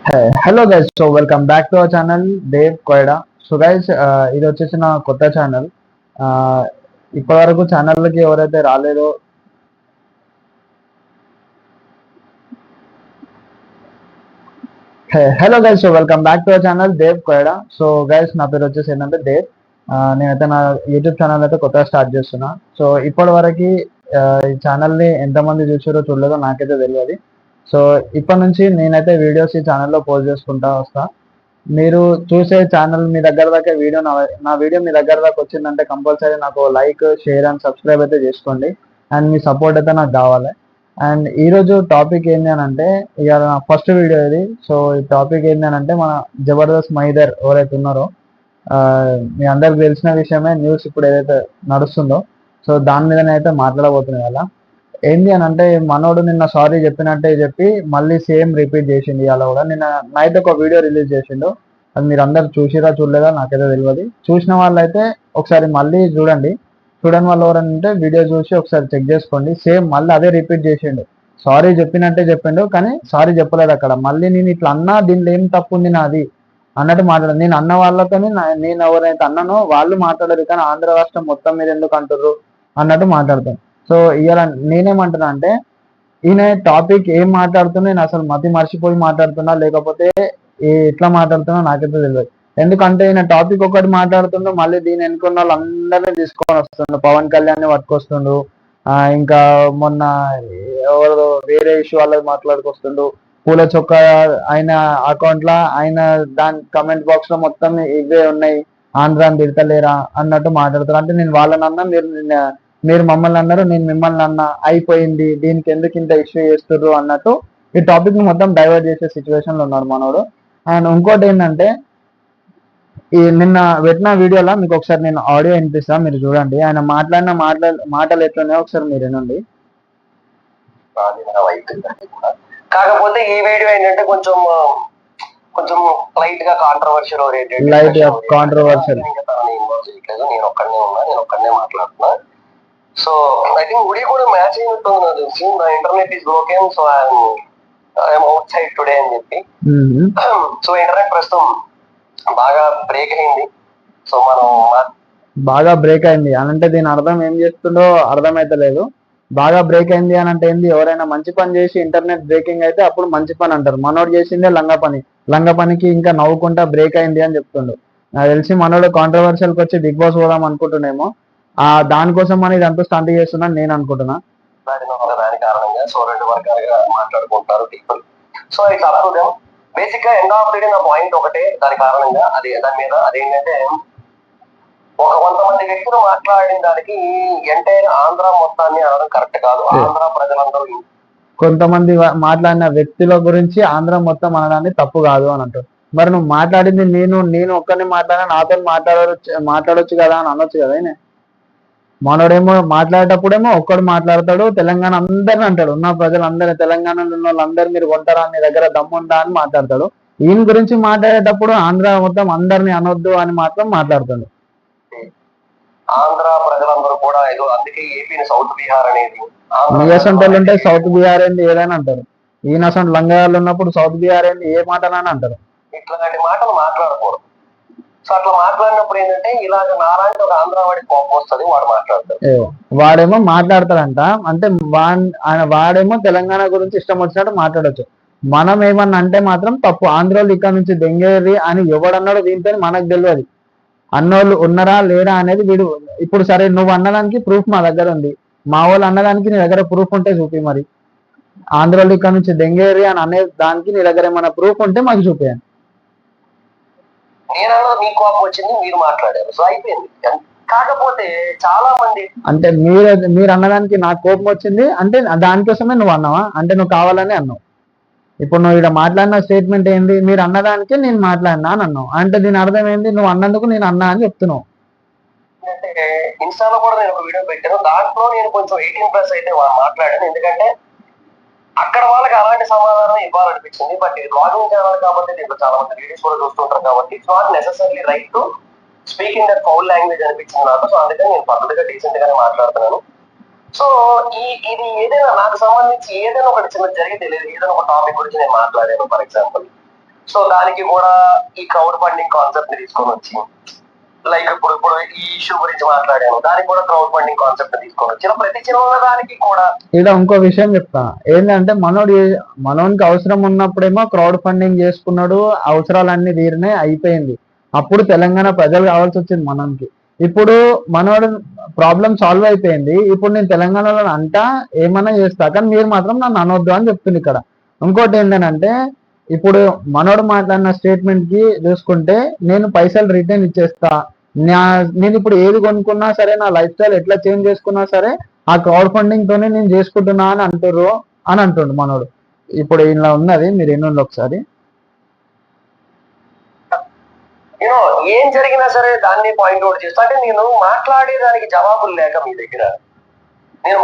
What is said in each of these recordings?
Hello guys, so welcome back to our channel Dev Koyada. So guys, ఇది వచ్చేసి నా కొత్త ఛానల్. ఇప్పటి వరకు ఛానల్కి ఎవరైతే రాలేదో hello guys, so welcome back to our channel Dev Koyada. So guys, నా పేరు వచ్చేసి ఏంటంటే దేవ్. నేనైతే నా యూట్యూబ్ ఛానల్ అయితే కొత్తగా స్టార్ట్ చేస్తున్నా. సో ఇప్పటి వరకు ఈ ఛానల్ని ఎంతమంది చూసారో చూడలేదో నాకైతే తెలియదు. సో ఇప్పటి నుంచి నేనైతే వీడియోస్ ఈ ఛానల్లో పోస్ట్ చేసుకుంటా వస్తా. మీరు చూసే ఛానల్ మీ దగ్గర దాకా నా వీడియో మీ దగ్గర దాకా వచ్చిందంటే కంపల్సరీ నాకు లైక్, షేర్ అండ్ సబ్స్క్రైబ్ అయితే చేసుకోండి. అండ్ మీ సపోర్ట్ అయితే నాకు కావాలి. అండ్ ఈరోజు టాపిక్ ఏంటి అని అంటే, ఇక నా ఫస్ట్ వీడియో ఇది. సో ఈ టాపిక్ ఏంటి అని అంటే, మన జబర్దస్త్ మైదర్ ఎవరైతే ఉన్నారో, ఆ, మీ అందరికి తెలిసిన విషయమే, న్యూస్ ఇప్పుడు ఏదైతే నడుస్తుందో, సో దాని మీదనే అయితే మాట్లాడబోతున్నాయి కదా. ఏంది అని అంటే, మనోడు నిన్న సారీ చెప్పినట్టే చెప్పి మళ్ళీ సేమ్ రిపీట్ చేసిండు. ఇలా కూడా నిన్న నైట్ ఒక వీడియో రిలీజ్ చేసిండు. అది మీరు అందరు చూసిరా చూడలేదా నాకైతే తెలియదు. చూసిన వాళ్ళైతే ఒకసారి మళ్ళీ చూడండి. చూడని వాళ్ళు ఎవరైనా ఉంటే వీడియో చూసి ఒకసారి చెక్ చేసుకోండి. సేమ్ మళ్ళీ అదే రిపీట్ చేసిండు. సారీ చెప్పినట్టే చెప్పిండు, కానీ సారీ చెప్పలేదు అక్కడ. మళ్ళీ నేను ఇట్లా అన్నా, దీనిలో ఏం తప్పు ఉంది నాది అన్నట్టు మాట్లాడాను. నేను అన్న వాళ్ళతోని నేను ఎవరైతే అన్నానో వాళ్ళు మాట్లాడరు, కానీ ఆంధ్ర రాష్ట్రం మొత్తం మీద ఎందుకు అంటారు అన్నట్టు మాట్లాడతాను. సో ఇవాళ నేనేమంటున్నా అంటే, ఈయన టాపిక్ ఏం మాట్లాడుతున్నా నేను అసలు మతి మర్చిపోయి మాట్లాడుతున్నా, లేకపోతే ఎట్లా మాట్లాడుతున్నా నాకైతే తెలియదు. ఎందుకంటే ఈయన టాపిక్ ఒకటి మాట్లాడుతుండు, మళ్ళీ దీని వెనుకున్న వాళ్ళందరినీ తీసుకొని వస్తుండు. పవన్ కళ్యాణ్ పట్టుకొస్తుండు. ఇంకా మొన్న ఎవరు వేరే ఇష్యూ వాళ్ళది మాట్లాడుకొస్తుండు. పూల చొక్క ఆయన అకౌంట్ లా ఆయన దాని కమెంట్ బాక్స్ లో మొత్తం ఇవే ఉన్నాయి, ఆంధ్రాని తిడతలేరా అన్నట్టు మాట్లాడుతారు. అంటే నేను వాళ్ళని అన్నా, మీరు మమ్మల్ని అన్నారు, నేను మిమ్మల్ని అన్నా, అయిపోయింది, దీనికి ఎందుకు ఇంత ఇష్యూ చేస్తుర్రు అన్నట్టు ఈ టాపిక్ ని మొత్తం డైవర్ట్ చేసే సిచ్యువేషన్ లో ఉన్నాడు మనోడు. అండ్ ఇంకోటి ఏంటంటే, ఈ నిన్న పెట్టిన వీడియోలో మీకు ఒకసారి నేను ఆడియో వినిపిస్తాను, మీరు చూడండి. ఆయన మాట్లాడిన మాటలు ఎట్లున్నాయో ఒకసారి మీరు వినండి. కాకపోతే ఈ వీడియో ఏంటంటే కొంచెం కొంచెం లైట్ గా కాంట్రవర్షియల్ ఓరియంటెడ్, లైట్ గా కాంట్రవర్షియల్. నేను ఒక్కడనే మాట్లాడుతున్నా. సో ఐ థింక్ ఉడి కూడా మ్యాచ్ అయినట్టుంది నాకు తెలిసి. నా internet is broken, so I'm out side today అని చెప్పి. సో ఇంటర్నెట్ ప్రస్తుతం బాగా బ్రేక్ అయింది. సో మనం బాగా బ్రేక్ అయింది అని అంటే దీని అర్థం ఏం చేస్తుండో అర్థమైతలేదు. బాగా బ్రేక్ అయింది అని అంటే ఏంది, ఎవరైనా మంచి పని చేసి ఇంటర్నెట్ బ్రేకింగ్ అయితే అప్పుడు మంచి పని అంటారు. మనోడు చేసిందే లంగ పనికి ఇంకా నవ్వుకుంటా బ్రేక్ అయింది అని చెప్తుండు. నాకు తెలిసి మనోడు కాంట్రవర్షియల్కి వచ్చి బిగ్ బాస్ పోదాం అనుకుంటున్నామో, దానికోసం అని ఇదంతా స్టంట్ చేస్తున్నాను నేను అనుకుంటున్నా. దాని కారణంగా సో రెండు వర్గాలుగా మాట్లాడుకుంటారు people. So it's up to them. Basic గా ఎండ్ ఆఫ్ ది డే నా పాయింట్ ఒకటే దాని కారణంగా, దాని మీద అదేంటంటే, కొంతమంది వ్యక్తులు మాట్లాడిన దానికి ఎంటైర్ ఆంధ్ర మొత్తాన్ని అనడం కరెక్ట్ కాదు. ఆంధ్ర ప్రజలందరూ కొంతమంది మాట్లాడిన వ్యక్తుల గురించి ఆంధ్ర మొత్తం అనడాన్ని తప్పు కాదు అని అంటారు. మరి నువ్వు మాట్లాడింది నేను ఒక్కరిని మాట్లాడినా, నాతో మాట్లాడొచ్చు కదా అని అనొచ్చు కదా. మనోడేమో మాట్లాడేటప్పుడేమో ఒక్కడు మాట్లాడతాడు, తెలంగాణ అందరిని అంటాడు, ఉన్న ప్రజలందరినీ, తెలంగాణలో ఉన్న వాళ్ళందరూ మీరు కొంటారా, మీ దగ్గర దమ్ముందా అని మాట్లాడతాడు. ఈయన గురించి మాట్లాడేటప్పుడు ఆంధ్ర మొత్తం అందరిని అనొద్దు అని మాత్రం మాట్లాడుతాడు. ఆంధ్ర ప్రజలందరూ కూడా ఏదో అందుకే ఏపీని సౌత్ బీహార్ అనేది, అసంటోళ్ళు ఉంటే సౌత్ బీహార్ ఏంది ఏదైనా అంటారు. ఈయన అసలు లంగాలు ఉన్నప్పుడు సౌత్ బీహార్ ఏంది ఏ మాటలని అంటారు. ఇట్లాంటి మాటలు మాట్లాడకూడదు. సో అట్లా మాట్లాడినప్పుడు ఏంటంటే, ఇలాగ నాలాంటి ఒక ఆంధ్ర వాడికి కోపం వస్తుంది, వాడు మాట్లాడతాడు. వాడేమో మాట్లాడతాడంట, అంటే వాడేమో తెలంగాణ గురించి ఇష్టం వచ్చినట్టు మాట్లాడచ్చు. మనం ఏమన్నా అంటే మాత్రం తప్పు. ఆంధ్రోళ్ళు ఇక్కడ నుంచి దెంగేరి అని ఎవడన్నాడో దీంతో మనకు తెలియదు. అన్నోళ్ళు ఉన్నారా లేరా అనేది వీడు ఇప్పుడు సరే నువ్వు అన్నదానికి ప్రూఫ్ మా దగ్గర ఉంది, మా వాళ్ళు అన్నదానికి నీ దగ్గర ప్రూఫ్ ఉంటే చూపి. మరి ఆంధ్రోళ్ళు ఇక్కడ నుంచి దెంగేరి అని అనే దానికి నీ దగ్గర ఏమైనా ప్రూఫ్ ఉంటే మాకు చూపించండి. నేనన్నది మీ కోపం వచ్చింది, మీరు మాట్లాడారు, సో అయిపోయింది. కాకపోతే చాలా మంది అంటే మీరు అన్నదానికి నాకు కోపం వచ్చింది అంటే దానికోసమే నువ్వు అన్నావా అంటే నువ్వు కావాలని అన్నావు. ఇప్పుడు నువ్వు ఇక్కడ మాట్లాడిన స్టేట్మెంట్ ఏంది, మీరు అన్నదానికి నేను మాట్లాడినా అని అన్నావు. అంటే దీని అర్థం ఏంది, నువ్వు అన్నందుకు నేను అన్నా అని చెప్తున్నావు. అంటే ఇన్స్టాలో కూడా నేను ఒక వీడియో పెట్టాను, దాంట్లో నేను కొంచెం 18+ అయితే మాట్లాడాను. ఎందుకంటే అక్కడ వాళ్ళకి అలాంటి సమాధానం ఇవ్వాలనిపించింది. బట్ ఇది బ్లాగింగ్ ఛానల్ కాబట్టి దీంట్లో చాలా మంది వీడియోస్ కూడా చూస్తుంటారు కాబట్టి it's not necessary right to speak in that foul language అనిపించింది నాకు. సో అందుకని నేను పద్ధతిగా డీసెంట్ గానే మాట్లాడుతున్నాను. సో ఇది ఏదైనా నాకు సంబంధించి ఏదైనా ఒకటి చిన్న జరిగి తెలియదు, ఏదైనా ఒక టాపిక్ గురించి నేను మాట్లాడాను. ఫర్ ఎగ్జాంపుల్ సో దానికి కూడా ఈ క్రౌడ్ ఫండింగ్ కాన్సెప్ట్ ని తీసుకొని వచ్చి, లైక్ ఇప్పుడు ఈ ఇష్యూ గురించి మాట్లాడాను, దానికి కూడా క్రౌడ్ ఫండింగ్ కాన్సెప్ట్ తీసుకొని వచ్చి, ఇలా ప్రతి చిన్న దానికి కూడా. ఇక్కడ ఇంకో విషయం చెప్తా, ఏంటంటే మనోనికి అవసరం ఉన్నప్పుడేమో క్రౌడ్ ఫండింగ్ చేసుకున్నాడు, అవసరాలన్నీ తీరినాయి, అయిపోయింది. అప్పుడు తెలంగాణ ప్రజలు కావాల్సి వచ్చింది మనోనికి. ఇప్పుడు మనోడు ప్రాబ్లం సాల్వ్ అయిపోయింది, ఇప్పుడు నేను తెలంగాణలో అంటా ఏమన్నా చేస్తా, కానీ మీరు మాత్రం నన్ను అనొద్దు అని చెప్తుంది ఇక్కడ. ఇంకోటి ఏంటంటే, ఇప్పుడు మనోడు మాట్లాడిన స్టేట్మెంట్ కి చూసుకుంటే, నేను పైసలు రిటర్న్ ఇచ్చేస్తా, నేను ఇప్పుడు ఏది కొనుక్కున్నా సరే, నా లైఫ్ స్టైల్ ఎట్లా చేంజ్ చేసుకున్నా సరే ఆ క్రౌడ్ ఫండింగ్ తోనే నేను చేసుకుంటున్నా అని అంటుండు మనోడు. ఇప్పుడు ఇలా ఉన్నది, మీరు ఎన్నుండి ఒకసారి. యూనో ఏం జరిగినా సరే దాన్ని పాయింట్అవుట్ చేస్తా. అంటే నేను మాట్లాడే దానికి జవాబులు లేక మీ దగ్గర, నేను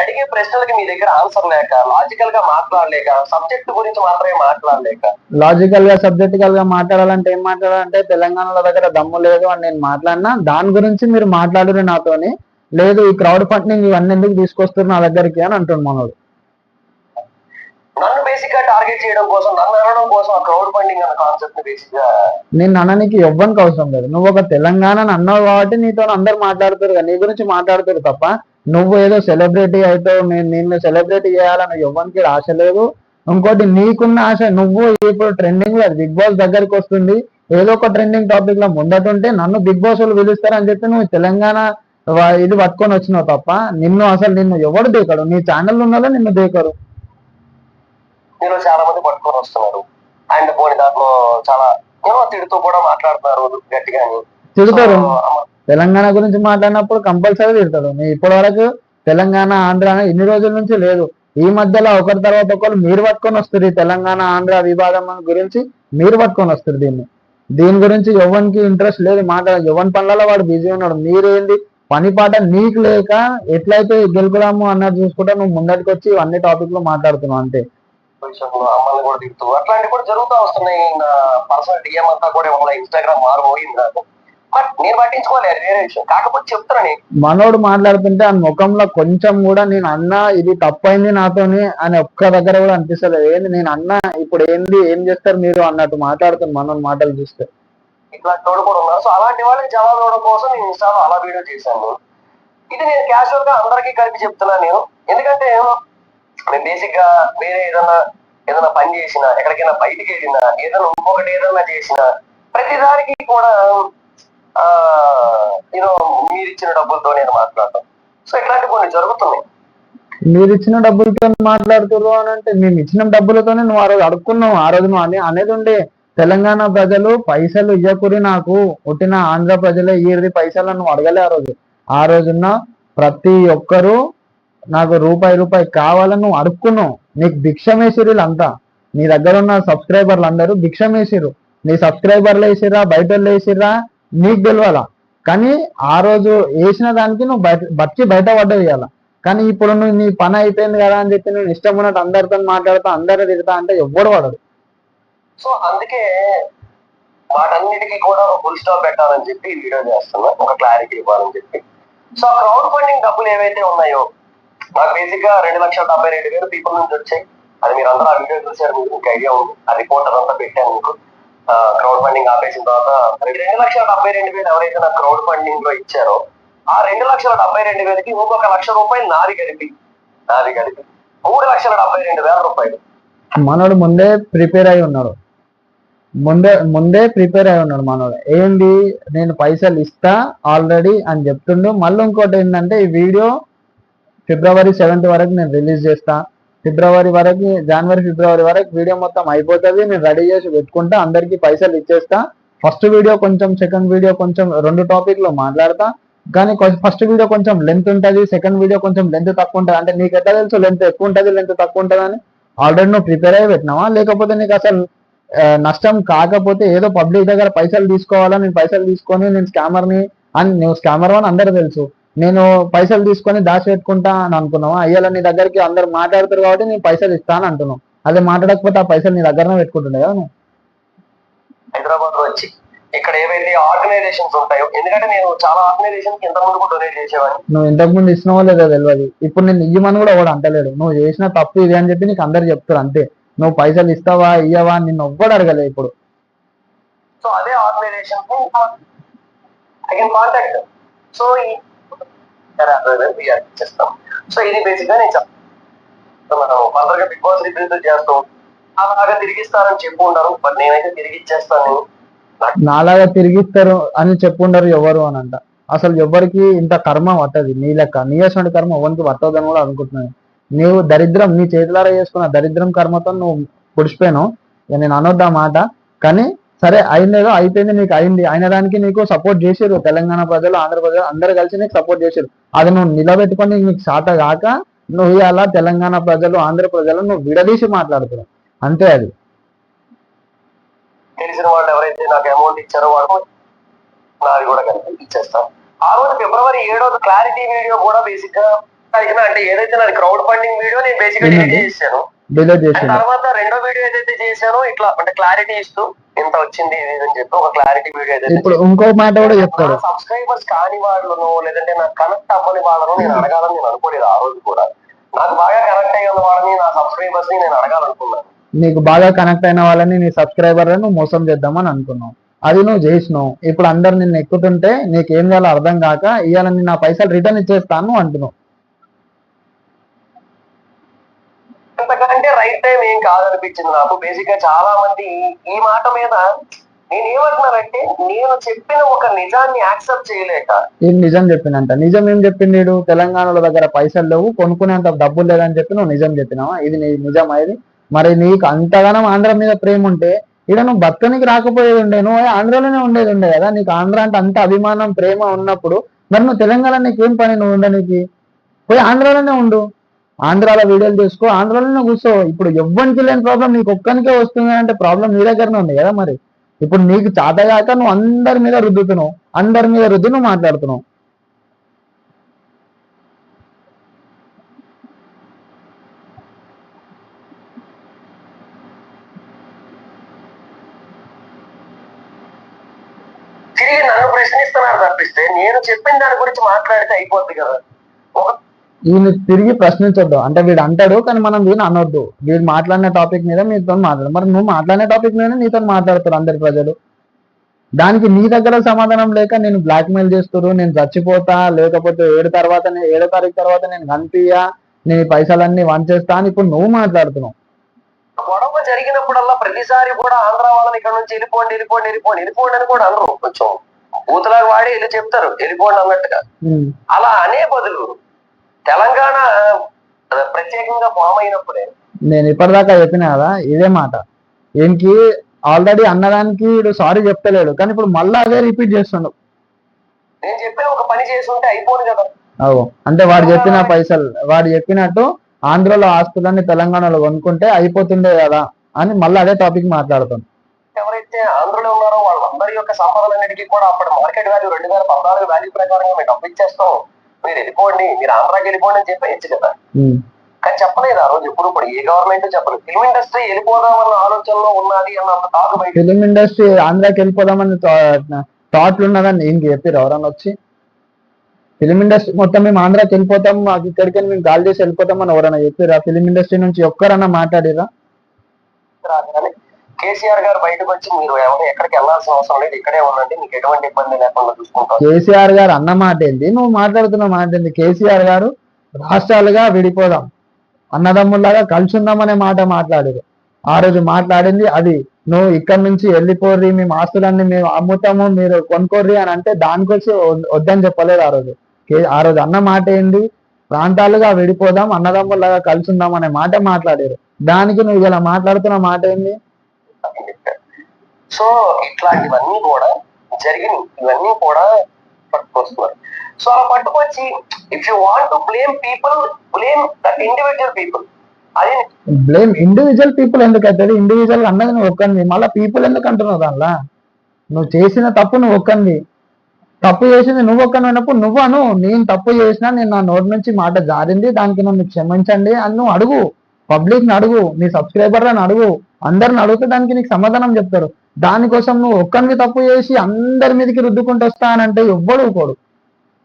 అడిగే ప్రశ్నలకి మీ దగ్గర ఆన్సర్ లేక, లాజికల్ గా మాట్లాడలేక, సబ్జెక్ట్ గురించి మాత్రమే మాట్లాడలేక. లాజికల్ గా సబ్జెక్టికల్ గా మాట్లాడాలంటే ఏం మాట్లాడాలంటే, తెలంగాణలో దగ్గర దమ్ము లేదు అని నేను మాట్లాడినా, దాని గురించి మీరు మాట్లాడరు నాతోని, లేదు ఈ క్రౌడ్ ఫండింగ్ ఇవన్నీ ఎందుకు తీసుకొస్తారు నా దగ్గరికి అని అంటుండు మనోడు. నన్ను బేసిక్ గా టార్గెట్ చేయడం కోసం, నన్ను అనడం కోసం ఆ క్రౌడ్ ఫండింగ్ అన్న కాన్సెప్ట్ ని బేసిక్ గా. నేను అనడానికి ఎవ్వరికి అవసరం లేదు, నువ్వు ఒక తెలంగాణ అన్నావు కాబట్టి నీతో అందరు మాట్లాడుతారు, నీ గురించి మాట్లాడుతారు తప్ప, నువ్వు ఏదో సెలబ్రిటీ అయితే నిన్ను సెలబ్రిటీ చేయాలని ఎవ్వరికి ఆశ లేదు. ఇంకోటి నీకున్న ఆశ, నువ్వు ఇప్పుడు ట్రెండింగ్ లో బిగ్ బాస్ దగ్గరికి వస్తుంది, ఏదో ఒక ట్రెండింగ్ టాపిక్ లో ముందటుంటే నన్ను బిగ్ బాస్ వాళ్ళు పిలుస్తారని చెప్పి నువ్వు తెలంగాణ ఇది పట్టుకొని వచ్చినావు తప్ప, నిన్ను ఎవడు దేకడు, నీ ఛానల్ ఉన్నదో నిన్ను దేకరు. నేను చాలా మంది పట్టుకొని వస్తున్నారు, అండ్ పోనీ దాంట్లో చాలా తిడుతూ కూడా మాట్లాడుతున్నారు గట్టిగా. తిడతారు, తెలంగాణ గురించి మాట్లాడినప్పుడు కంపల్సరీ తిడతాడు. ఇప్పటి వరకు తెలంగాణ ఆంధ్ర ఇన్ని రోజుల నుంచి లేదు, ఈ మధ్యలో ఒకరి తర్వాత ఒకరు మీరు పట్టుకొని వస్తుంది. తెలంగాణ ఆంధ్ర వివాదం గురించి మీరు పట్టుకొని వస్తారు. దీని గురించి ఎవరికి ఇంట్రెస్ట్ లేదు, ఎవరి పనులలో వాడు బిజీ ఉన్నాడు. మీరేంది పని పాట నీకు లేక ఎట్లయితే గెలుపుదాము అన్నది చూసుకుంటే నువ్వు ముందటికి వచ్చి అన్ని టాపిక్ లో మాట్లాడుతున్నావు అంతే. అమ్మాయిలు కూడా తిడుతూ అట్లాంటివి కూడా జరుగుతూ వస్తున్నాయి. నా పర్సనల్ డిఎం అంతా కూడా వాళ్ళ ఇన్స్టాగ్రామ్ మారిపోయింది నాకు, బట్ నేను పట్టించుకోలేదు, వేరే విషయం. కాకపోతే చెప్తానని మనోడు మాట్లాడుతుంటే ఆ ముఖంలో కొంచెం కూడా నేను అన్నా ఇది తప్పైంది నాతోని అని ఒక్క దగ్గర కూడా అనిపిస్తలేదు. ఏంది నేను అన్నా ఇప్పుడు ఏం చేస్తారు మీరు అన్నట్టు మాట్లాడుతాను మనోడు మాటలు చూస్తే. ఇట్లాంటి వాళ్ళు కూడా ఉన్నారు. సో అలాంటి వాళ్ళకి జవాబు ఇవ్వడం కోసం నేను ఇన్స్టాలో అలా వీడియో చేశాను. ఇది నేను క్యాజువల్ గా అందరికీ కలిపి చెప్తున్నాను నేను, ఎందుకంటే నేను బేసిక్ గా వేరే ఏదైనా పని చేసినా, ఎక్కడికైనా బయటికి వెళ్ళినా, ఇంకొకటి ఏదైనా చేసినా, ప్రతిదానికి కూడా మీరు ఇచ్చిన డబ్బులతో నేను మాట్లాడతాను. సో ఇట్లాంటి కొన్ని జరుగుతున్నాయి. మీరు ఇచ్చిన డబ్బులతో మాట్లాడుతున్నారు అని అంటే, మేము ఇచ్చిన డబ్బులతోనే నువ్వు ఆ రోజు అడుక్కున్నావు. ఆ రోజు నువ్వు అనేది ఉండే, తెలంగాణ ప్రజలు పైసలు ఇవ్వకూరి నాకు పుట్టిన ఆంధ్ర ప్రజలే ఇయ్యది పైసలు నువ్వు అడగలే. ఆ రోజున్న ప్రతి ఒక్కరూ నాకు రూపాయి కావాలని నువ్వు అడుక్కున్నావు. నీకు భిక్షమేసిరు అంతా, నీ దగ్గర ఉన్న సబ్స్క్రైబర్లు అందరూ భిక్షమేసిరు. నీ సబ్స్క్రైబర్లు వేసిరా, బయట వేసిరా నీకు తెలియాలా, కానీ ఆ రోజు వేసిన దానికి నువ్వు బయట పడ్డది ఇవ్వాల. కానీ ఇప్పుడు నువ్వు నీ పని అయిపోయింది కదా అని చెప్పి నేను ఇష్టం ఉన్నట్టు అందరితో మాట్లాడుతా, అందరూ తిడతా అంటే ఎవ్వడు పడడు. సో అందుకే వాటన్నిటికీ కూడా ఒక ఫుల్ స్టాప్ పెట్టాలని చెప్పి వీడియో చేస్తున్నా, ఒక క్లారిటీ ఇవ్వాలని చెప్పి. సో క్రౌడ్ ఫండింగ్ డబ్బులు ఏవైతే ఉన్నాయో, నాకు బేసిక్ గా 2,72,000 పీపుల్ నుంచి వచ్చాయి. అది మీరు అందరూ ఆ వీడియో చూసారు, మీకు ఐడియా ఉంది. ఆ రిపోర్టర్ అంతా పెట్టాను మీకు. క్రౌడ్ ఫండింగ్ ఆపేసిన తర్వాత 2,72,000 ఎవరైతే నాకు క్రౌడ్ ఫండింగ్ లో ఇచ్చారో, ఆ 2,72,000కి ఇంకొక ₹1,00,000 నాది కలిపి 3,72,000 రూపాయలు. మనోడు ముందే ప్రిపేర్ అయి ఉన్నాడు, మనోడు. ఏంది నేను పైసలు ఇస్తా ఆల్రెడీ అని చెప్తుండు. మళ్ళీ ఇంకోటి ఏంటంటే, ఈ వీడియో February 7th వరకు నేను రిలీజ్ చేస్తా. జనవరి ఫిబ్రవరి వరకు వీడియో మొత్తం అయిపోతుంది. నేను రెడీ చేసి పెట్టుకుంటా, అందరికి పైసలు ఇచ్చేస్తా. ఫస్ట్ వీడియో కొంచెం, సెకండ్ వీడియో కొంచెం, 2 టాపిక్ లో మాట్లాడతా. కానీ ఫస్ట్ వీడియో కొంచెం లెంత్ ఉంటుంది, సెకండ్ వీడియో కొంచెం లెంత్ తక్కువ ఉంటుంది. అంటే నీకు ఎట్లా తెలుసు లెంత్ ఎక్కువ ఉంటుంది లెంత్ తక్కువ ఉంటుంది అని? ఆల్రెడీ నువ్వు ప్రిపేర్ అయ్యి పెట్టినావా? లేకపోతే నీకు అసలు నష్టం కాకపోతే ఏదో పబ్లిక్ దగ్గర పైసలు తీసుకోవాలా, నేను పైసలు తీసుకొని నేను స్కామర్ని అని, నువ్వు స్కామర్ అని అందరూ తెలుసు, నేను పైసలు తీసుకొని దాచి పెట్టుకుంటా అని అనుకున్నావా? అయ్యాల నీ దగ్గరికి అందరు మాట్లాడతారు కాబట్టి నేను పైసలు ఇస్తాను అంటున్నావు. అదే మాట్లాడకపోతే ఆ పైసలు నీ దగ్గరనే పెట్టుకుంటుండే కదా నువ్వు. హైదరాబాద్ లో వచ్చి ఇక్కడ ఏవైతే ఆర్గనైజేషన్స్ ఉంటాయో, ఎందుకంటే నేను చాలా ఆర్గనైజేషన్ ఇంతకుముందు కూడా డొనేట్ చేసేవాడిని. నువ్వు ఇంతకుముందు ఇచ్చినావో లేదో తెలియదు, ఇప్పుడు నేను ఇయ్యమని కూడా ఒకడు అంటలేడు. నువ్వు చేసిన తప్పు ఇది అని చెప్పి నీకు అందరు చెప్తారు అంతే. నువ్వు పైసలు ఇస్తావా ఇయ్యవా నిన్ను ఎవ్వడు అడగలే ఇప్పుడు. సో అదే organisation I can contact. So చేస్తాం. సో ఇది బేసిక్ గా నేను చెప్తాను. మనం ఫర్దర్ గా బిగ్ బాస్ రివ్యూస్ చేస్తాం. అలాగా తిరిగిస్తారని చెప్పు ఉండరు, బట్ నేనైతే తిరిగి ఇచ్చేస్తాను. నాలాగా తిరిగిస్తారు అని చెప్పుండరు ఎవరు అని అంట. అసలు ఎవరికి ఇంత కర్మ పట్టది నీ లెక్క. నీ అసలు కర్మ ఎవరికి పట్టదని కూడా అనుకుంటున్నాను. నీవు దరిద్రం నీ చేతులారా చేసుకున్న దరిద్రం కర్మతో నువ్వు పొడిచిపోయాను. నేను అనొద్దా మాట, కానీ సరే అయిందేదో అయిపోయింది, నీకు అయింది. అయిన దానికి నీకు సపోర్ట్ చేసారు తెలంగాణ ప్రజలు, ఆంధ్ర ప్రజలు అందరు కలిసి నీకు సపోర్ట్ చేసారు. అది నువ్వు నిలబెట్టుకొని నీకు శాత కాక నువ్వు ఇలా తెలంగాణ ప్రజలు ఆంధ్ర ప్రజలు నువ్వు విడదీసి మాట్లాడుతున్నావు అంతే. అది తెలిసిన వాళ్ళు ఎవరైతే నాకు అమౌంట్ ఇచ్చారో వాళ్ళు నాది కూడా కలిపి ఇచ్చేస్తాం. ఆ రోజు ఫిబ్రవరి 7వ క్లారిటీ వీడియో కూడా బేసిక్ గా అంటే ఏదైతే నాది క్రౌడ్ ఫండింగ్ వీడియో నేను బేసిక్ గా డిలీట్ చేశాను. తర్వాత రెండో వీడియో ఏదైతే చేశానో ఇట్లా అంటే క్లారిటీ ఇస్తూ ఇంత వచ్చింది ఇది అని చెప్పి ఒక క్లారిటీ వీడియో ఏదైతే ఇప్పుడు ఇంకో మాట కూడా చెప్తారు. సబ్స్క్రైబర్స్ కాని వాళ్ళను లేదంటే నాకు కనెక్ట్ అవ్వని వాళ్ళను నేను అడగాలని నేను అనుకోలేదు. ఆ రోజు కూడా నాకు బాగా కనెక్ట్ అయిన వాళ్ళని నా సబ్స్క్రైబర్స్ ని నేను అడగాలనుకున్నాను. నీకు బాగా కనెక్ట్ అయిన వాళ్ళని నీ సబ్స్క్రైబర్లను మోసం చేద్దామని అనుకున్నావు. అది నువ్వు చేసినావు. ఇప్పుడు అందరు నిన్ను ఎక్కుతుంటే నీకేం చేయాలో అర్థం కాక ఇవాళ నా పైసలు రిటర్న్ ఇచ్చేస్తాను అంటున్నావు. అంతకంటే రైట్ టైం ఏం కాదనిపించింది నాకు. బేసిక్ గా చాలా మంది ఈ మాట మీద నేను ఏమంటున్నానంటే నేను చెప్పిన ఒక నిజాన్ని యాక్సెప్ట్ చేయలేక. ఏం నిజం చెప్పిందంట? నిజం ఏం చెప్పింది? తెలంగాణలో దగ్గర పైసలు లేవు, కొనుక్కునేంత డబ్బులు లేదని చెప్పి నువ్వు నిజం చెప్పినావా? ఇది నీ నిజం అయింది. మరి నీకు అంతగానం ఆంధ్ర మీద ప్రేమ ఉంటే ఇక్కడ నువ్వు బతకనికి రాకపోయేది ఉండే, నువ్వు ఆంధ్రలోనే ఉండేది ఉండే కదా. నీకు ఆంధ్ర అంటే అంత అభిమానం ప్రేమ ఉన్నప్పుడు మరి నువ్వు తెలంగాణ నీకేం పని? నువ్వు ఉండడానికి పోయి ఆంధ్రాలోనే ఉండు, ఆంధ్రాలో వీడియోలు చేసుకో, ఆంధ్రాలోనే కూర్చో. ఇప్పుడు ఎవ్వరికి లేని ప్రాబ్లం నీకు ఒక్కనికే వస్తుంది అంటే ప్రాబ్లం నీ దగ్గరనే ఉంది కదా. మరి ఇప్పుడు నీకు చాతగాక నువ్వు అందరి మీద రుద్దుతున్నావు, అందరి మీద రుద్దు నువ్వు మాట్లాడుతున్నావు. తిరిగి నన్ను ప్రశ్నిస్తున్నారు తప్పిస్తే నేను చెప్పిన దాని గురించి మాట్లాడితే అయిపోద్ది కదా. ఈయన తిరిగి ప్రశ్నించొద్దు అంటే వీడు అంటాడు, కానీ మనం వీడిని అనొద్దు. వీడు మాట్లాడిన టాపిక్ మీద మీతో మాట్లాడు. మరి నువ్వు మాట్లాడిన టాపిక్ మీద నీతో మాట్లాడతారు అందరి ప్రజలు. దానికి నీ దగ్గర సమాధానం లేక నేను బ్లాక్ మెయిల్ చేస్తారు, నేను చచ్చిపోతా, లేకపోతే 7 తారీఖు తర్వాత నేను కనిపియా, నేను పైసలన్నీ వంచేస్తా అని ఇప్పుడు నువ్వు మాట్లాడుతున్నావు. గొడవ జరిగినప్పుడల్లా ప్రతిసారి కూడా ఆంధ్ర వాళ్ళని ఇక్కడ నుంచి వెళ్ళిపోండి వెళ్ళిపోండి వెళ్ళిపోండి వెళ్ళిపోండి అని కూడా అనరు. కొంచెం బూతులాగా వాడి వెళ్ళి చెప్తారు వెళ్ళిపోండి అన్నట్టుగా. అలా అనే బదులు తెలంగాణ ప్రత్యేకంగా ఫామ్ అయినప్పుడే నేను ఇప్పటిదాకా చెప్పిన కదా ఇదే మాట. ఏంటి ఆల్రెడీ అన్నదానికి సారీ చెప్తలేడు, కానీ ఇప్పుడు మళ్ళీ అదే రిపీట్ చేస్తున్నాడు. నేను చెప్పిన ఒక పని చేసి ఉంటే అయిపోదు కదా. అంటే వాడు చెప్పిన పైసలు వాడు చెప్పినట్టు ఆంధ్రలో ఆస్తులన్నీ తెలంగాణలో కొనుక్కుంటే అయిపోతుండే కదా అని మళ్ళీ అదే టాపిక్ మాట్లాడుతాం. ఎవరైతే ఆంధ్రలో ఉన్నారో వాళ్ళందరి యొక్క సంపదలన్నిటికీ కూడా అప్పుడు మార్కెట్ వాల్యూ 2014 వాల్యూ ప్రకారంగా మేము డబ్బు ఇచ్చేస్తాం, మీరు వెళ్ళిపోండి, మీరు ఆంధ్రాకి వెళ్ళిపోండి అని చెప్పేయచ్చు కదా. కానీ చెప్పలేదు ఆ రోజు. ఎప్పుడు కూడా ఏ గవర్నమెంట్ చెప్పలేదు. ఫిల్మ్ ఇండస్ట్రీ వెళ్ళిపోదామన్న ఆలోచనలో ఉన్నది అన్న టాక్ బయట. ఫిల్మ్ ఇండస్ట్రీ ఆంధ్రాకి వెళ్ళిపోదామని థాట్లు ఉన్నదని ఇంక చెప్పారు ఎవరన్నా వచ్చి? ఫిల్మ్ ఇండస్ట్రీ మొత్తం మేము ఆంధ్రాకి వెళ్ళిపోతాం, మాకు ఇక్కడికి మేము గాలి చేసి వెళ్ళిపోతామని ఎవరైనా చెప్పారా? ఫిల్మ్ ఇండస్ట్రీ నుంచి ఒక్కరన్నా మాట్లాడిరా? కేసీఆర్ గారు బయటకు వచ్చి మీరు ఎవరు ఎక్కడికి వెళ్ళాల్సిన అవసరం లేదు, ఇక్కడే ఉండండి, మీకు ఎటువంటి ఇబ్బంది లేకుండా చూసుకుంటాం. కేసీఆర్ గారు అన్న మాట ఏంటి, నువ్వు మాట్లాడుతున్న మాట ఏంటి? కేసీఆర్ గారు రాష్ట్రాలుగా విడిపోదాం, అన్నదమ్ముల్లాగా కలిసి ఉందామనే మాట మాట్లాడారు. ఆ రోజు మాట్లాడింది అది. నువ్వు ఇక్కడి నుంచి వెళ్ళిపోర్రి, మేము ఆస్తులన్నీ మేము అమ్ముతాము, మీరు కొనుక్కోర్రి అని అంటే దానికోసం వద్దని చెప్పలేదు ఆ రోజు. ఆ రోజు అన్న మాట ఏంది? ప్రాంతాలుగా విడిపోదాం, అన్నదమ్ముల్లాగా కలిసి ఉందాం అనే మాట మాట్లాడారు. దానికి నువ్వు ఇలా మాట్లాడుతున్న మాట ఏంది? సో ఇట్లాంటివన్నీ కూడా జరిగినాయి, ఇవన్నీ కూడా పట్టుకొస్తున్నారు. సో అలా పట్టుకొచ్చి if you want to blame people, blame that individual people. అది బ్లేమ్ ఇండివిజువల్ పీపుల్ ఎందుకు అవుతుంది? ఇండివిజువల్ అన్నది నువ్వు ఒక్కనివి, మళ్ళీ పీపుల్ ఎందుకు అంటున్నావు? దానిలా నువ్వు చేసిన తప్పు నువ్వు ఒక్కనివి, తప్పు చేసింది నువ్వు ఒక్కనప్పుడు నువ్వు అను, నేను తప్పు చేసినా, నేను నా నోటి నుంచి మాట జారింది, దానికి నన్ను క్షమించండి అని నువ్వు అడుగు. పబ్లిక్ ని అడుగు, నీ సబ్స్క్రైబర్లను అడుగు, అందరిని అడిగితే దానికి నీకు సమాధానం చెప్తారు. దానికోసం నువ్వు ఒక్కరిని తప్పు చేసి అందరి మీదకి రుద్దుకుంటూ వస్తానంటే ఎవ్వడు ఊకోడు.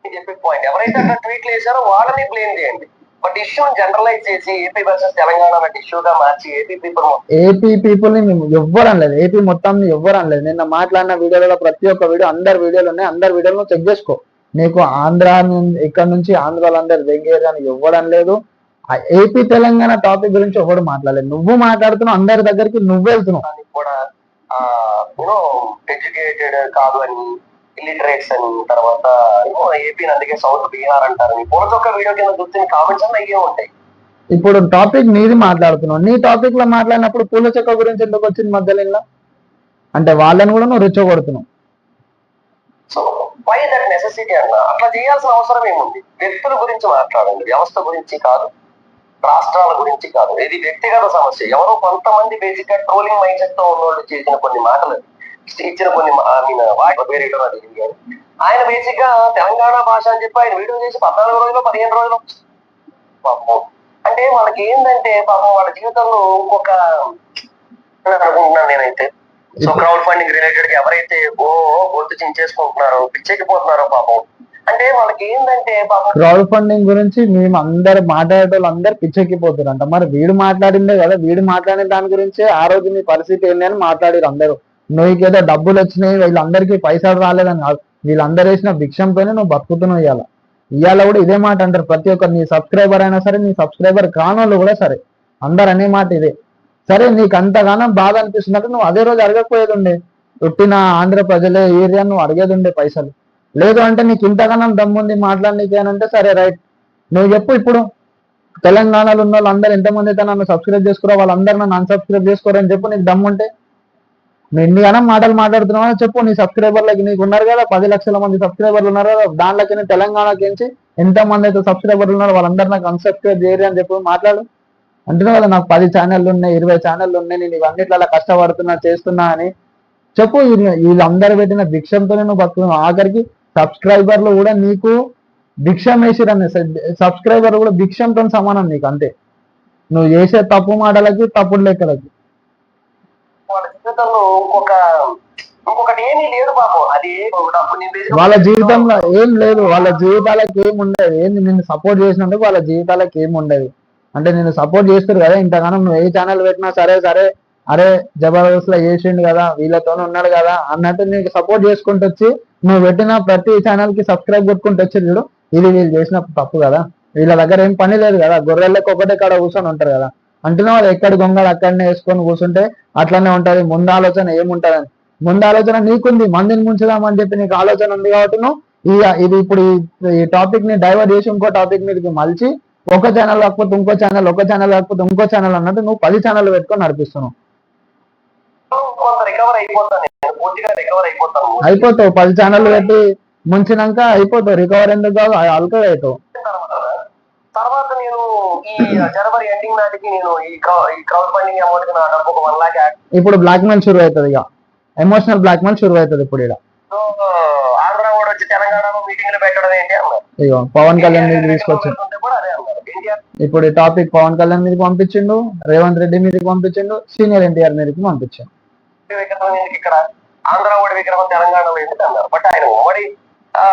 చెప్పే పాయింట్ ఎవరైతే అక్కడ ట్వీట్లు వేసారో వాళ్ళని బ్లేమ్ చేయండి, బట్ ఇష్యూని జనరలైజ్ చేసి ఏపీ వర్సెస్ తెలంగాణ అనే ఇష్యూగా మార్చి ఏపీ పీపుల్ ని మేము ఎవ్వరు అనలేదు, ఏపీ మొత్తం ఎవ్వరు అనలేదు. నిన్న మాట్లాడిన వీడియోలలో ప్రతి ఒక్క వీడియో, అందరి వీడియోలు ఉన్నాయి, అందరి వీడియోలు చెక్ చేసుకో. నీకు ఆంధ్ర ఇక్కడ నుంచి ఆంధ్రాలో అందరు దగ్గర అని ఎవ్వడం లేదు. ఏపీ తెలంగాణ టాపిక్ గురించి ఎవరు మాట్లాడలేదు. నువ్వు మాట్లాడుతున్నావు, అందరి దగ్గరికి నువ్వు వెళ్తున్నావు కూడా ఎడ్యుకేటెడ్ కాదు అని, ఇల్లిటరేట్స్ అని, తర్వాత ఏపీ అందుకే సౌత్ బీహార్ అంటారని ఒక్క వీడియో కింద చూస్తే కామెంట్స్ అన్నీ అయ్యే ఉంటాయి. ఇప్పుడు టాపిక్ నీది మాట్లాడుతున్నావు, నీ టాపిక్ లో మాట్లాడినప్పుడు పూల చెక్క గురించి ఎందుకు వచ్చింది మధ్యలో? అంటే వాళ్ళని కూడా నువ్వు రెచ్చగొడుతున్నావు. సో వై దట్ నెసెసిటీ అన్న? అట్లా చేయాల్సిన అవసరం ఏముంది? వ్యక్తుల గురించి మాట్లాడండి, వ్యవస్థ గురించి కాదు, రాష్ట్రాల గురించి కాదు. ఇది వ్యక్తిగత సమస్య. ఎవరో కొంతమంది బేసిక్ గా ట్రోలింగ్ మైండ్ సెట్ తో ఉన్నోళ్ళు చేసిన కొన్ని మాటలు, ఇచ్చిన కొన్ని ఆయన బేసిక్ గా తెలంగాణ భాష అని చెప్పి ఆయన వీడియో చేసి 14 రోజులు 15 రోజులు పాపం. అంటే వాళ్ళకి ఏంటంటే పాపం వాళ్ళ జీవితంలో ఇంకొక అనుకుంటున్నాను నేనైతే. సో క్రౌడ్ ఫండింగ్ రిలేటెడ్ ఎవరైతే గొంతు చించేసుకుంటున్నారో, పిచ్చెక్కిపోతున్నారో పాపం. అంటే వాళ్ళకి ఏంటంటే పాపం క్రౌడ్ ఫండింగ్ గురించి మేము అందరు మాట్లాడేటోళ్ళు అందరు పిచ్చెక్కిపోతారంట. మరి వీడు మాట్లాడిందే కదా, వీడు మాట్లాడిన దాని గురించే ఆ రోజు నీ పరిస్థితి ఏంటి అని మాట్లాడారు అందరూ. నువ్వుకేదో డబ్బులు వచ్చినాయి, వీళ్ళందరికీ పైసలు రాలేదని కాదు, వీళ్ళందరూ వేసిన భిక్షంతోనే నువ్వు బతుకుతున్నావు. ఇవాళ కూడా ఇదే మాట అంటారు ప్రతి ఒక్కరు. నీ సబ్స్క్రైబర్ అయినా సరే, నీ సబ్స్క్రైబర్ కానోళ్ళు కూడా సరే, అందరు అనే మాట ఇదే. సరే నీకు అంతగానో బాధ అనిపిస్తున్నట్టు నువ్వు అదే రోజు అడగకపోయేది ఉండే, పుట్టిన ఆంధ్ర ప్రజలే ఏరియా నువ్వు అడిగేది ఉండే పైసలు. లేదు అంటే నీకు ఇంతగానం దమ్ముంది మాట్లాడనీకేనంటే సరే రైట్, నువ్వు చెప్పు. ఇప్పుడు తెలంగాణలో ఉన్న వాళ్ళు అందరు ఎంతమంది అయితే నన్ను సబ్స్క్రైబ్ చేసుకోరో వాళ్ళందరూ నన్ను అన్సబ్స్క్రైబ్ చేసుకోరని చెప్పు. నీకు దమ్ముంటే నువ్వు ఎన్నిగానో మాటలు మాట్లాడుతున్నావు చెప్పు. నీ సబ్స్క్రైబర్లకి నీకు ఉన్నారు కదా 10 లక్షల మంది సబ్స్క్రైబర్లు ఉన్నారు కదా, దాంట్లోకి తెలంగాణకి ఎంతమంది అయితే సబ్స్క్రైబర్లు ఉన్నారో వాళ్ళందరూ నాకు అన్సబ్స్క్రైబ్ చేయరు అని చెప్పి మాట్లాడు. అంటున్నావు కదా నాకు 10 ఛానళ్ళు ఉన్నాయి, 20 ఛానళ్ళు ఉన్నాయి, నేను ఇవన్నిట్లా కష్టపడుతున్నా చేస్తున్నా అని చెప్పు. వీళ్ళందరూ పెట్టిన భిక్షంతోనే నువ్వు బతుకున్నావు. ఆఖరికి సబ్స్క్రైబర్లు కూడా నీకు భిక్షం వేసిరని, సబ్స్క్రైబర్ కూడా భిక్షంతో సమానం నీకు. అంతే, నువ్వు చేసే తప్పు మాటలకి తప్పుడు లెక్కలకి. వాళ్ళ జీవితంలో ఇంకొకటి ఏమీ లేదు పాపం. అది వాళ్ళ జీవితంలో ఏం లేదు, వాళ్ళ జీవితాలకు ఏం ఉండదు. ఏంది నిన్ను సపోర్ట్ చేసినందుకు వాళ్ళ జీవితాలకు ఏం ఉండదు. అంటే నేను సపోర్ట్ చేస్తారు కదా ఇంతగానో, నువ్వు ఏ ఛానల్ పెట్టినా సరే సరే అరే జబర్దస్త్ లో చేసిండు కదా, వీళ్ళతోనే ఉన్నాడు కదా అన్నట్టు నీకు సపోర్ట్ చేసుకుంటూ వచ్చి నువ్వు పెట్టిన ప్రతి ఛానల్ కి సబ్స్క్రైబ్ కొట్టుకుంటూ వచ్చి చూడు. ఇది వీళ్ళు చేసిన తప్పు కదా, వీళ్ళ దగ్గర ఏం పని లేదు కదా, గొర్రెలకు ఒకటే కాడ కూర్చొని ఉంటారు కదా. అంటున్నా వాళ్ళు ఎక్కడ గొంగలు అక్కడనే వేసుకొని కూర్చుంటే అట్లనే ఉంటది. ముందు ఆలోచన ఏముంటదని, ముందు ఆలోచన నీకుంది, మందిని ముంచుదామని చెప్పి నీకు ఆలోచన ఉంది కాబట్టి నువ్వు ఇది ఇప్పుడు ఈ టాపిక్ ని డైవర్ట్ చేసి ఇంకో టాపిక్ మీదకి మలిచి ఒక ఛానల్ కాకపోతే ఇంకో ఛానల్, ఒక ఛానల్ కాకపోతే ఇంకో ఛానల్ అన్నట్టు నువ్వు 10 ఛానల్ పెట్టుకొని నడిపిస్తున్నావు. అయిపోతావు 10 ఛానల్ పెట్టి ముంచినాక అయిపోతావు. రికవర్ ఎందుకు కాదు, అల్కగా అవుతావు. తర్వాత నేను ఈ జనవరి ఎండింగ్ నాటికి నేను ఈ క్రౌడ్ ఫండింగ్ అమౌంట్ నా డబ్బు 1 lakh ఇప్పుడు బ్లాక్ మెయిల్ షురు అవుతుంది, ఇక ఎమోషనల్ బ్లాక్ మెయిల్ షురు అవుతుంది ఇప్పుడు. ఇక్కడ ఆంధ్ర కూడా వచ్చి తెలంగాణలో మీటింగ్లు పెట్టడం ఏంటి అన్నారు. ఇగో పవన్ కళ్యాణ్ మీదకి తీసుకొచ్చిండు. ఇప్పుడు ఈ టాపిక్ పవన్ కళ్యాణ్ మీదకి పంపించిండు, రేవంత్ రెడ్డి మీదకి పంపించిండు, సీనియర్ ఎన్టీఆర్ మీదకి పంపించిండు. ఇక్కడ ఆంధ్ర కూడా విగ్రహం తెలంగాణలో ఎందుకు అన్నారు. బట్ ఆయన ఉమ్మడి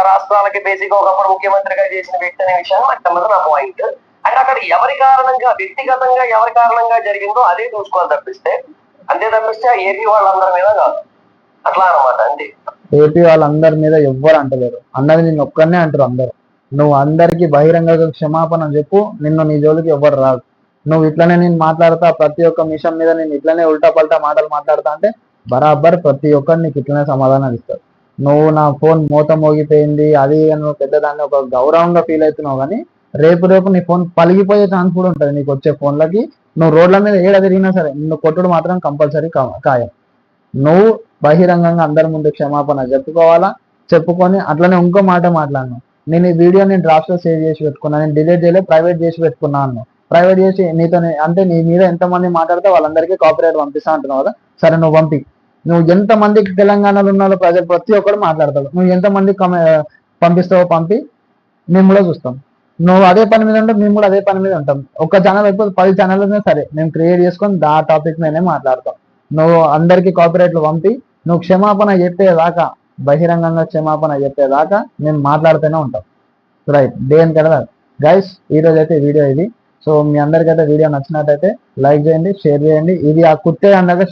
రాష్ట్రాలకి బేసిక్ గా ఒకప్పుడు ముఖ్యమంత్రిగా చేసిన వ్యక్తి అనే విషయాన్ని నాకు తెలియదు నా పాయింట్. అంటే అక్కడ ఎవరి కారణంగా, వ్యక్తిగతంగా ఎవరి కారణంగా జరిగిందో అదే చూసుకోవాలి తప్పిస్తే ఏపీ వాళ్ళందరి మీద కాదు. అట్లా అనమాట. అంతే, ఏపీ వాళ్ళందరి మీద ఎవ్వరు అంటలేరు, అన్నది నిన్ను ఒక్కనే అంటారు అందరు. నువ్వు అందరికి బహిరంగ క్షమాపణ చెప్పు, నిన్ను నీ జోలికి ఎవ్వరు రాదు. నువ్వు ఇట్లనే నేను మాట్లాడతా, ప్రతి ఒక్క విషయం మీద నేను ఇట్లనే ఉల్టా పల్టా మాటలు మాట్లాడతా అంటే బరాబర్ ప్రతి ఒక్కరు నీకు ఇట్లనే సమాధానం ఇస్తారు. నువ్వు నా ఫోన్ మూత మోగిపోయింది అది నువ్వు పెద్దదాన్ని ఒక గౌరవంగా ఫీల్ అవుతున్నావు, కానీ రేపు నీ ఫోన్ పలిగిపోయే ఛాన్స్ కూడా ఉంటుంది నీకు వచ్చే ఫోన్లకి. నువ్వు రోడ్ల మీద ఏడ తిరిగినా సరే నిన్ను కొట్టుడు మాత్రం కంపల్సరీ ఖాయం. నువ్వు బహిరంగంగా అందరి ముందు క్షమాపణ చెప్పుకోవాలా, చెప్పుకొని అట్లనే ఇంకో మాట మాట్లాడను. నేను ఈ వీడియో నేను డ్రాఫ్ట్ లో సేవ్ చేసి పెట్టుకున్నా, నేను డిలీట్ చేయలేదు, ప్రైవేట్ చేసి పెట్టుకున్నాను. ప్రైవేట్ చేసి నీతో అంటే నీ మీద ఎంతమంది మాట్లాడితే వాళ్ళందరికీ కాపీరైట్ పంపిస్తా అంటున్నావు కదా, సరే నువ్వు పంపి. నువ్వు ఎంతమందికి తెలంగాణలో ఉన్న ప్రజలు ప్రతి ఒక్కరు మాట్లాడతావు, నువ్వు ఎంతమందికి పంపిస్తావో పంపి, మేము కూడా చూస్తాం. నువ్వు అదే పని మీద ఉంటావు, మేము కూడా అదే పని మీద ఉంటాం. ఒక ఛానల్ అయిపోతే 10 ఛానల్ సరే మేము క్రియేట్ చేసుకొని ఆ టాపిక్ మీదనే మాట్లాడతాం. నువ్వు అందరికీ కాపీరైట్లు పంపి నువ్వు క్షమాపణ చెప్పేదాకా, బహిరంగంగా క్షమాపణ చెప్పేదాకా మేము మాట్లాడుతూనే ఉంటాం. రైట్, దేనికైనా గైస్ ఈ రోజు అయితే వీడియో ఇది. సో మీ అందరికైతే వీడియో నచ్చినట్టయితే లైక్ చేయండి, షేర్ చేయండి. ఇది ఆ కుట్టే అందాక